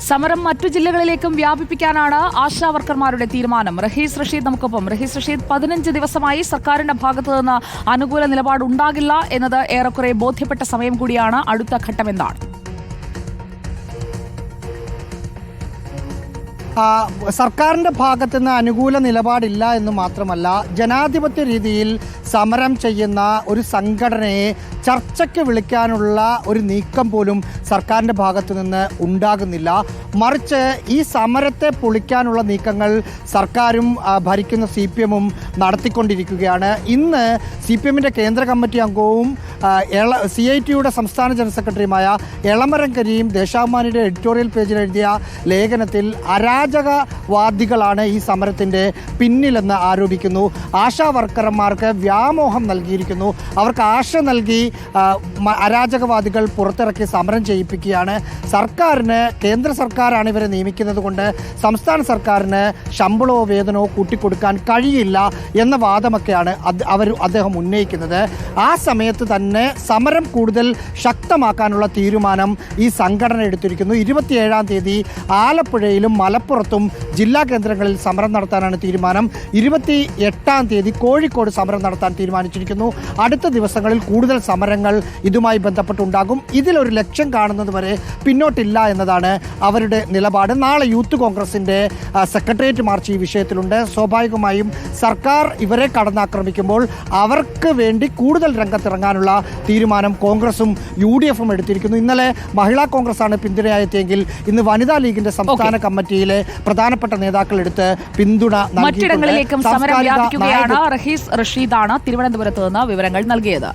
സമരം മറ്റു ജില്ലകളിലേക്കും വ്യാപിപ്പിക്കാനാണ് ആശാ വർക്കർമാരുടെ തീരുമാനം. റഹീസ് റഷീദ് നമുക്കൊപ്പം. റഹീസ് റഷീദ്, 15 ദിവസമായി സർക്കാരിന്റെ ഭാഗത്തു നിന്ന് അനുകൂല നിലപാടുണ്ടാകില്ല എന്നത് ഏറെക്കുറെ ബോധ്യപ്പെട്ട സമയം കൂടിയാണ്. അടുത്ത ഘട്ടം എന്താണ്? സർക്കാരിൻ്റെ ഭാഗത്തു നിന്ന് അനുകൂല നിലപാടില്ല എന്ന് മാത്രമല്ല, ജനാധിപത്യ രീതിയിൽ സമരം ചെയ്യുന്ന ഒരു സംഘടനയെ ചർച്ചയ്ക്ക് വിളിക്കാനുള്ള ഒരു നീക്കം പോലും സർക്കാരിൻ്റെ ഭാഗത്തു നിന്ന് ഉണ്ടാകുന്നില്ല. മറിച്ച് ഈ സമരത്തെ പൊളിക്കാനുള്ള നീക്കങ്ങൾ സർക്കാരും ഭരിക്കുന്ന CPM-ഉം നടത്തിക്കൊണ്ടിരിക്കുകയാണ്. ഇന്ന് CPM-ന്റെ കേന്ദ്ര കമ്മിറ്റി അംഗവും CIT-യുടെ സംസ്ഥാന ജനറൽ സെക്രട്ടറിയുമായ എളമരം കരീം ദേശാഭിമാനിയുടെ എഡിറ്റോറിയൽ പേജിൽ എഴുതിയ ലേഖനത്തിൽ അരാജകവാദികളാണ് ഈ സമരത്തിൻ്റെ പിന്നിലെന്ന് ആരോപിക്കുന്നു. ആശാ വർക്കർമാർക്ക് വ്യാമോഹം നൽകിയിരിക്കുന്നു. അവർക്ക് ആശ നൽകി അരാജകവാദികൾ പുറത്തിറക്കി സമരം ചെയ്യിപ്പിക്കുകയാണ്. സർക്കാരിന്, കേന്ദ്ര സർക്കാരാണ് ഇവരെ നിയമിക്കുന്നത് കൊണ്ട് സംസ്ഥാന സർക്കാരിന് ശമ്പളമോ വേതനമോ കൂട്ടിക്കൊടുക്കാൻ കഴിയില്ല എന്ന വാദമൊക്കെയാണ് അദ്ദേഹം ഉന്നയിക്കുന്നത്. ആ സമയത്ത് തന്നെ സമരം കൂടുതൽ ശക്തമാക്കാനുള്ള തീരുമാനം ഈ സംഘടന എടുത്തിരിക്കുന്നു. 27-ാം തീയതി ആലപ്പുഴയിലും മലപ്പുറത്തും ജില്ലാ കേന്ദ്രങ്ങളിൽ സമരം നടത്താനാണ് തീരുമാനം. 28-ാം തീയതി കോഴിക്കോട് സമരം നടത്താൻ തീരുമാനിച്ചിരിക്കുന്നു. അടുത്ത ദിവസങ്ങളിൽ കൂടുതൽ സമരങ്ങൾ ഇതുമായി ബന്ധപ്പെട്ടുണ്ടാകും. ഇതിലൊരു ലക്ഷ്യം കാണുന്നത് വരെ പിന്നോട്ടില്ല എന്നതാണ് അവരുടെ നിലപാട്. നാളെ യൂത്ത് കോൺഗ്രസിൻ്റെ സെക്രട്ടേറിയറ്റ് മാർച്ച് ഈ വിഷയത്തിലുണ്ട്. സ്വാഭാവികമായും സർക്കാർ ഇവരെ കടന്നാക്രമിക്കുമ്പോൾ അവർക്ക് വേണ്ടി കൂടുതൽ രംഗത്തിറങ്ങാനുള്ള തീരുമാനം കോൺഗ്രസും UDF-ഉം എടുത്തിരിക്കുന്നു. ഇന്നലെ മഹിളാ കോൺഗ്രസാണ് പിന്തുണയെത്തിയെങ്കിൽ ഇന്ന് വനിതാ ലീഗിന്റെ സംസ്ഥാന കമ്മിറ്റിയിലെ പ്രധാനപ്പെട്ട നേതാക്കൾ എടുത്ത് പിന്തുണ മറ്റിടങ്ങളിലേക്കും സമരം വ്യാപിക്കുകയാണ്. റഹീസ് റഷീദാണ് തിരുവനന്തപുരത്ത് നിന്ന് വിവരങ്ങൾ നൽകിയത്.